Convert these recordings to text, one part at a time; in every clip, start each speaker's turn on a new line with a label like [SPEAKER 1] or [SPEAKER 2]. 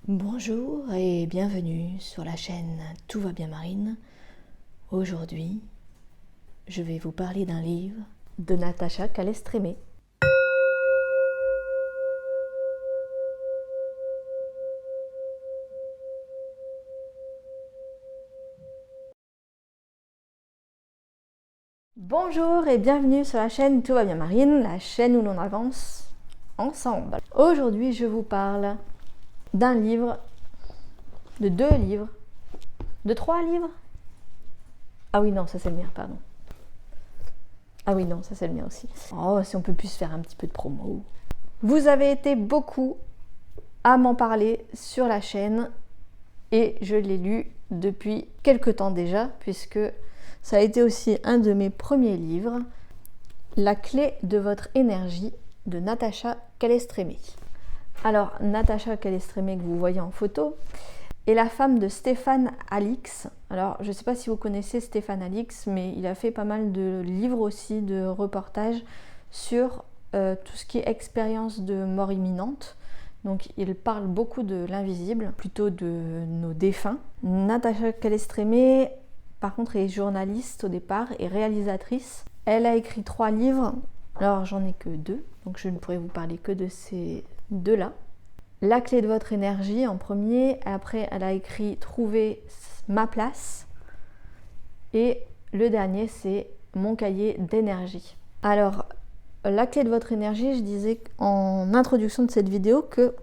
[SPEAKER 1] Bonjour et bienvenue sur la chaîne Tout va bien Marine. Aujourd'hui, je vais vous parler d'un livre de Natacha Calestrémé. Bonjour et bienvenue sur la chaîne Tout va bien Marine, la chaîne où l'on avance ensemble. Aujourd'hui, je vous parle d'un livre, de 2 livres, de 3 livres. Ah oui, non, ça c'est le mien, pardon. Ah oui, non, ça c'est le mien aussi. Oh, si on peut plus faire un petit peu de promo. Vous avez été beaucoup à m'en parler sur la chaîne et je l'ai lu depuis quelques temps déjà, puisque ça a été aussi un de mes premiers livres, La clé de votre énergie de Natacha Calestrémé. Alors, Natacha Calestrémé que vous voyez en photo est la femme de Stéphane Alix. Alors, je ne sais pas si vous connaissez Stéphane Alix, mais il a fait pas mal de livres aussi, de reportages sur tout ce qui est expérience de mort imminente. Donc, il parle beaucoup de l'invisible, plutôt de nos défunts. Natacha Calestrémé, par contre, est journaliste au départ et réalisatrice. Elle a écrit 3 livres. Alors, j'en ai que 2, donc je ne pourrai vous parler que de ces 2-là. La clé de votre énergie en premier, après elle a écrit Trouver ma place et le dernier c'est Mon cahier d'énergie. Alors la clé de votre énergie, je disais en introduction de cette vidéo que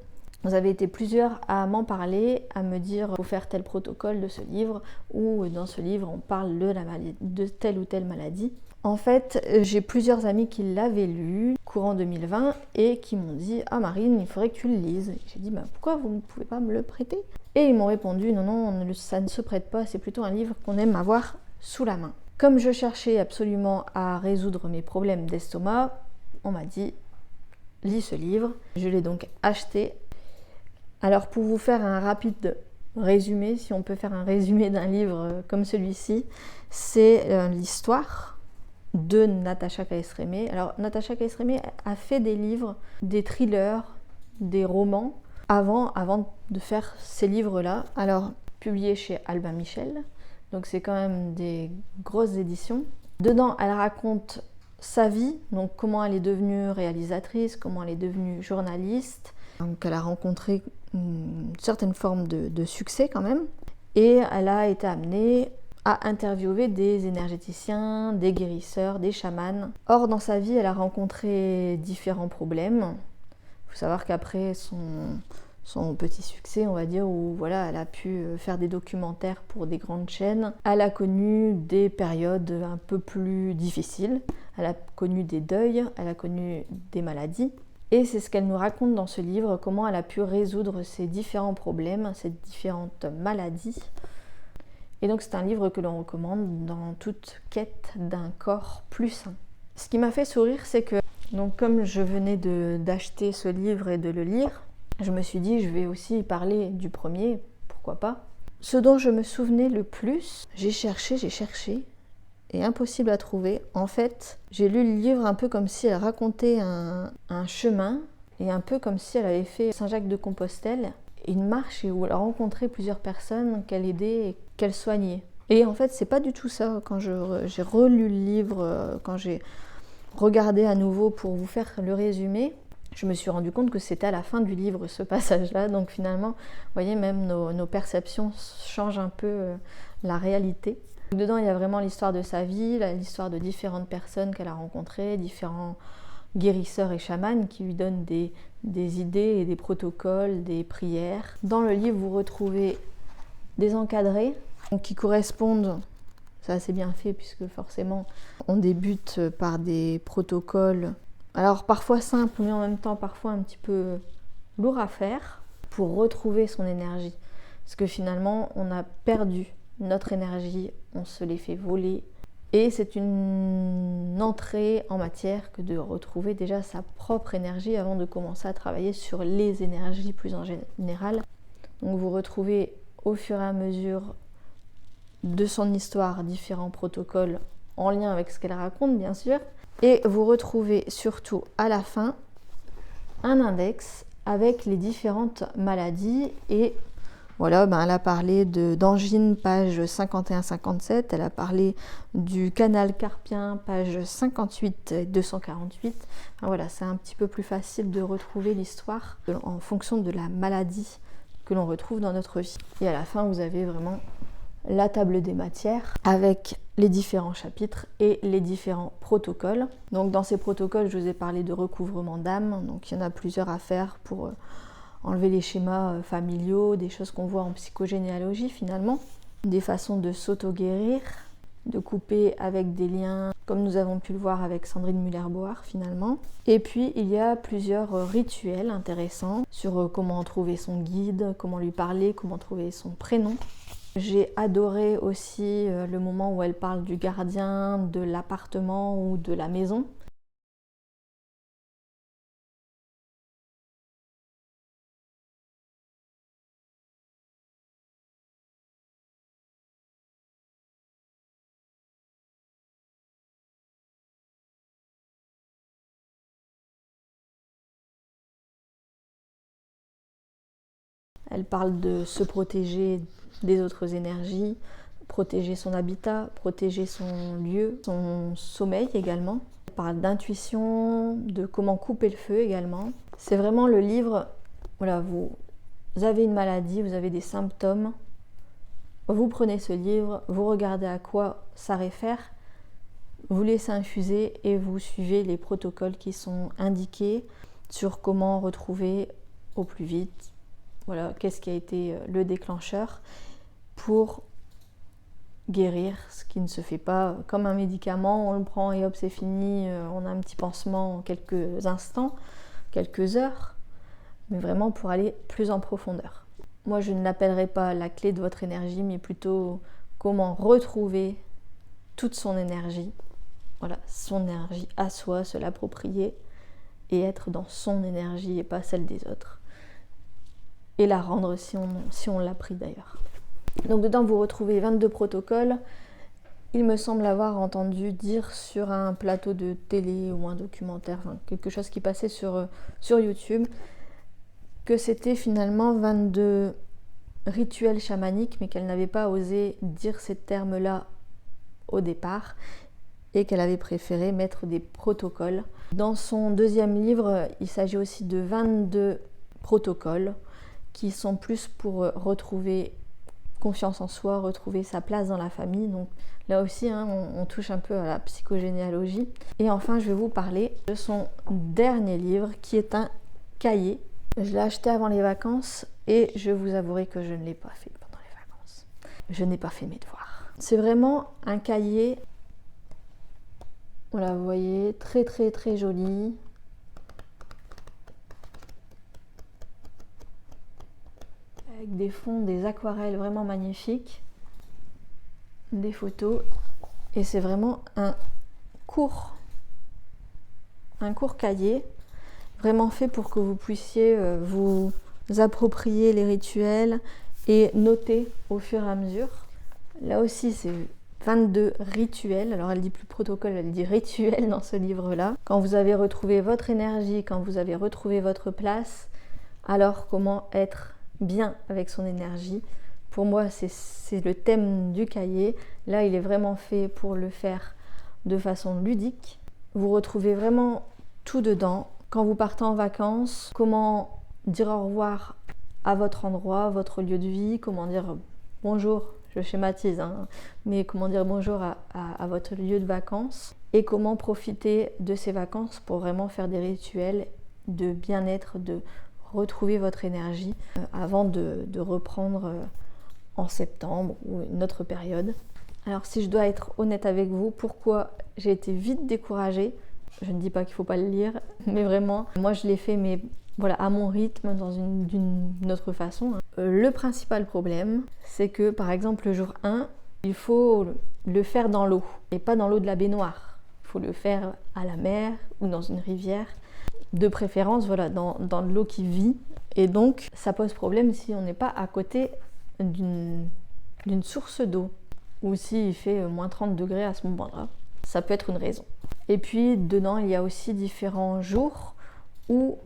[SPEAKER 1] vous avez été plusieurs à m'en parler, à me dire faut faire tel protocole de ce livre ou dans ce livre on parle de telle ou telle maladie. En fait, j'ai plusieurs amis qui l'avaient lu courant 2020 et qui m'ont dit « Ah Marine, il faudrait que tu le lises ». J'ai dit « Pourquoi vous ne pouvez pas me le prêter ?» Et ils m'ont répondu « Non, ça ne se prête pas, c'est plutôt un livre qu'on aime avoir sous la main ». Comme je cherchais absolument à résoudre mes problèmes d'estomac, on m'a dit « Lis ce livre ». Je l'ai donc acheté. Alors pour vous faire un rapide résumé, si on peut faire un résumé d'un livre comme celui-ci, c'est l'histoire de Natacha Calestrémé. Alors Natacha Calestrémé a fait des livres, des thrillers, des romans avant de faire ces livres-là. Alors publiés chez Albin Michel, donc c'est quand même des grosses éditions. Dedans, elle raconte sa vie, donc comment elle est devenue réalisatrice, comment elle est devenue journaliste. Donc elle a rencontré une certaine forme de succès quand même. Et elle a été amenée à interviewer des énergéticiens, des guérisseurs, des chamans. Or, dans sa vie, elle a rencontré différents problèmes. Il faut savoir qu'après son petit succès, on va dire, où voilà, elle a pu faire des documentaires pour des grandes chaînes, elle a connu des périodes un peu plus difficiles. Elle a connu des deuils, elle a connu des maladies. Et c'est ce qu'elle nous raconte dans ce livre, comment elle a pu résoudre ces différents problèmes, ces différentes maladies. Et donc c'est un livre que l'on recommande dans toute quête d'un corps plus sain. Ce qui m'a fait sourire, c'est que donc comme je venais d'acheter ce livre et de le lire, je me suis dit je vais aussi parler du premier, pourquoi pas. Ce dont je me souvenais le plus, j'ai cherché, et impossible à trouver. En fait, j'ai lu le livre un peu comme si elle racontait un chemin, et un peu comme si elle avait fait Saint-Jacques-de-Compostelle, une marche où elle a rencontré plusieurs personnes qu'elle aidait et qu'elle soignait. Et en fait, c'est pas du tout ça. Quand j'ai relu le livre, quand j'ai regardé à nouveau pour vous faire le résumé, je me suis rendu compte que c'était à la fin du livre, ce passage-là. Donc finalement, vous voyez, même nos perceptions changent un peu la réalité. Dedans, il y a vraiment l'histoire de sa vie, l'histoire de différentes personnes qu'elle a rencontrées, différents guérisseurs et chamans qui lui donnent des idées et des protocoles, des prières. Dans le livre, vous retrouvez des encadrés qui correspondent, c'est assez bien fait puisque forcément on débute par des protocoles, alors parfois simples mais en même temps parfois un petit peu lourds à faire pour retrouver son énergie. Parce que finalement on a perdu notre énergie, on se l'est fait voler. Et c'est une entrée en matière que de retrouver déjà sa propre énergie avant de commencer à travailler sur les énergies plus en général. Donc vous retrouvez au fur et à mesure de son histoire différents protocoles en lien avec ce qu'elle raconte bien sûr. Et vous retrouvez surtout à la fin un index avec les différentes maladies. Et voilà, elle a parlé d'angine, page 51-57. Elle a parlé du canal carpien, page 58 et 248. Voilà, c'est un petit peu plus facile de retrouver l'histoire en fonction de la maladie que l'on retrouve dans notre vie. Et à la fin, vous avez vraiment la table des matières avec les différents chapitres et les différents protocoles. Donc dans ces protocoles, je vous ai parlé de recouvrement d'âme. Donc il y en a plusieurs à faire pour enlever les schémas familiaux, des choses qu'on voit en psychogénéalogie finalement, des façons de s'auto-guérir, de couper avec des liens comme nous avons pu le voir avec Sandrine Muller-Boar finalement. Et puis il y a plusieurs rituels intéressants sur comment trouver son guide, comment lui parler, comment trouver son prénom. J'ai adoré aussi le moment où elle parle du gardien, de l'appartement ou de la maison. Elle parle de se protéger des autres énergies, protéger son habitat, protéger son lieu, son sommeil également. Elle parle d'intuition, de comment couper le feu également. C'est vraiment le livre, voilà, vous avez une maladie, vous avez des symptômes, vous prenez ce livre, vous regardez à quoi ça réfère, vous laissez infuser et vous suivez les protocoles qui sont indiqués sur comment retrouver au plus vite. Voilà, qu'est-ce qui a été le déclencheur pour guérir ce qui ne se fait pas comme un médicament, on le prend et hop c'est fini, on a un petit pansement en quelques instants, quelques heures, mais vraiment pour aller plus en profondeur. Moi je ne l'appellerai pas la clé de votre énergie, mais plutôt comment retrouver toute son énergie, voilà, son énergie à soi, se l'approprier et être dans son énergie et pas celle des autres. Et la rendre si on l'a pris d'ailleurs. Donc dedans vous retrouvez 22 protocoles. Il me semble avoir entendu dire sur un plateau de télé ou un documentaire, enfin, quelque chose qui passait sur YouTube, que c'était finalement 22 rituels chamaniques, mais qu'elle n'avait pas osé dire ces termes-là au départ et qu'elle avait préféré mettre des protocoles. Dans son deuxième livre, il s'agit aussi de 22 protocoles qui sont plus pour retrouver confiance en soi, retrouver sa place dans la famille. Donc là aussi, on touche un peu à la psychogénéalogie. Et enfin, je vais vous parler de son dernier livre qui est un cahier. Je l'ai acheté avant les vacances et je vous avouerai que je ne l'ai pas fait pendant les vacances. Je n'ai pas fait mes devoirs. C'est vraiment un cahier, voilà, vous voyez, très très très joli. Avec des fonds, des aquarelles vraiment magnifiques, des photos, et c'est vraiment un court cahier, vraiment fait pour que vous puissiez vous approprier les rituels et noter au fur et à mesure. Là aussi, c'est 22 rituels, alors elle dit plus protocole, elle dit rituel dans ce livre-là. Quand vous avez retrouvé votre énergie, quand vous avez retrouvé votre place, alors comment être bien avec son énergie. Pour moi, c'est le thème du cahier. Là, il est vraiment fait pour le faire de façon ludique. Vous retrouvez vraiment tout dedans. Quand vous partez en vacances, comment dire au revoir à votre endroit, votre lieu de vie, comment dire bonjour, je schématise, mais comment dire bonjour à votre lieu de vacances et comment profiter de ces vacances pour vraiment faire des rituels de bien-être, de retrouver votre énergie avant de reprendre en septembre ou une autre période. Alors si je dois être honnête avec vous, pourquoi j'ai été vite découragée? Je ne dis pas qu'il ne faut pas le lire, mais vraiment, moi je l'ai fait mais voilà, à mon rythme, d'une autre façon. Le principal problème, c'est que par exemple le jour 1, il faut le faire dans l'eau et pas dans l'eau de la baignoire. Il faut le faire à la mer ou dans une rivière. De préférence, voilà, dans de l'eau qui vit. Et donc, ça pose problème si on n'est pas à côté d'une source d'eau. Ou s'il fait moins 30 degrés à ce moment-là. Ça peut être une raison. Et puis, dedans, il y a aussi différents jours où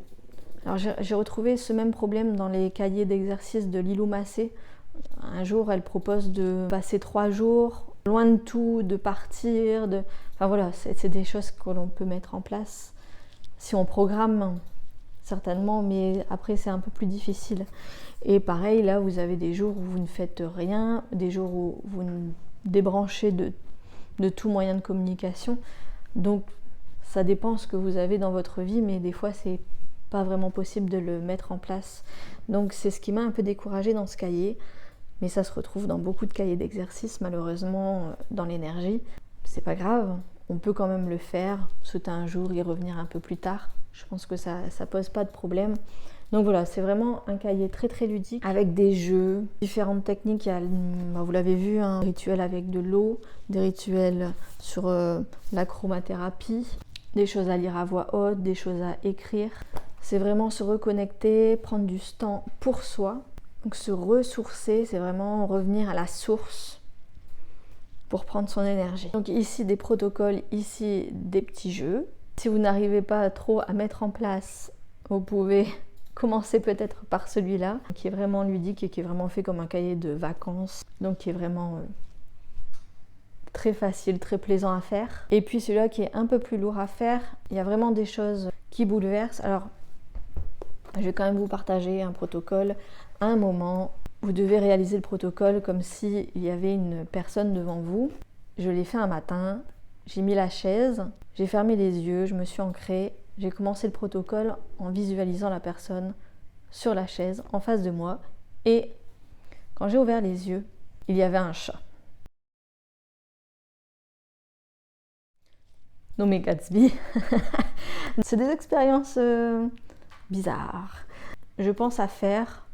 [SPEAKER 1] Alors j'ai retrouvé ce même problème dans les cahiers d'exercices de Lilou Massé. Un jour, elle propose de passer 3 jours loin de tout, de partir, enfin voilà, c'est des choses que l'on peut mettre en place si on programme, certainement, mais après c'est un peu plus difficile. Et pareil, là vous avez des jours où vous ne faites rien, des jours où vous débranchez de tout moyen de communication. Donc ça dépend ce que vous avez dans votre vie, mais des fois c'est pas vraiment possible de le mettre en place. Donc c'est ce qui m'a un peu découragée dans ce cahier, mais ça se retrouve dans beaucoup de cahiers d'exercices, malheureusement, dans l'énergie. C'est pas grave, on peut quand même le faire, sauter un jour, y revenir un peu plus tard. Je pense que ça pose pas de problème. Donc voilà, c'est vraiment un cahier très très ludique, avec des jeux, différentes techniques. Il y a, vous l'avez vu, un rituel avec de l'eau, des rituels sur la chromathérapie, des choses à lire à voix haute, des choses à écrire. C'est vraiment se reconnecter, prendre du temps pour soi. Donc se ressourcer, c'est vraiment revenir à la source pour prendre son énergie. Donc ici des protocoles, ici des petits jeux. Si vous n'arrivez pas trop à mettre en place, vous pouvez commencer peut-être par celui-là, qui est vraiment ludique et qui est vraiment fait comme un cahier de vacances. Donc qui est vraiment très facile, très plaisant à faire. Et puis celui-là qui est un peu plus lourd à faire, il y a vraiment des choses qui bouleversent. Alors je vais quand même vous partager un protocole. À un moment, vous devez réaliser le protocole comme s'il y avait une personne devant vous. Je l'ai fait un matin, j'ai mis la chaise, j'ai fermé les yeux, je me suis ancrée, j'ai commencé le protocole en visualisant la personne sur la chaise en face de moi. Et quand j'ai ouvert les yeux, il y avait un chat. Nommé Gatsby. C'est des expériences bizarres. Je pense à faire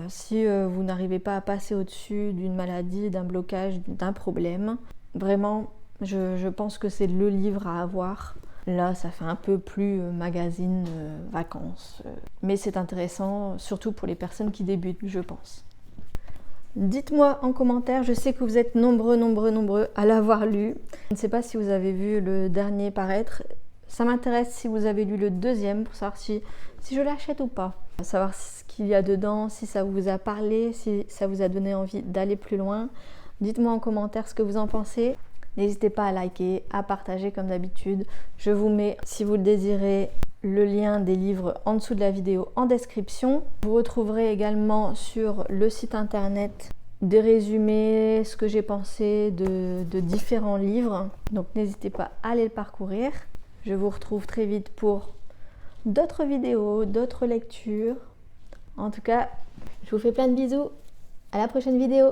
[SPEAKER 1] si vous n'arrivez pas à passer au-dessus d'une maladie, d'un blocage, d'un problème. Vraiment, je pense que c'est le livre à avoir. Là, ça fait un peu plus magazine, vacances. Mais c'est intéressant, surtout pour les personnes qui débutent, je pense. Dites-moi en commentaire, je sais que vous êtes nombreux à l'avoir lu. Je ne sais pas si vous avez vu le dernier paraître. Ça m'intéresse si vous avez lu le deuxième pour savoir si je l'achète ou pas. Savoir ce qu'il y a dedans, si ça vous a parlé, si ça vous a donné envie d'aller plus loin. Dites-moi en commentaire ce que vous en pensez. N'hésitez pas à liker, à partager comme d'habitude. Je vous mets, si vous le désirez, le lien des livres en dessous de la vidéo en description. Vous retrouverez également sur le site internet des résumés, ce que j'ai pensé de différents livres. Donc n'hésitez pas à aller le parcourir. Je vous retrouve très vite pour d'autres vidéos, d'autres lectures. En tout cas, je vous fais plein de bisous. À la prochaine vidéo.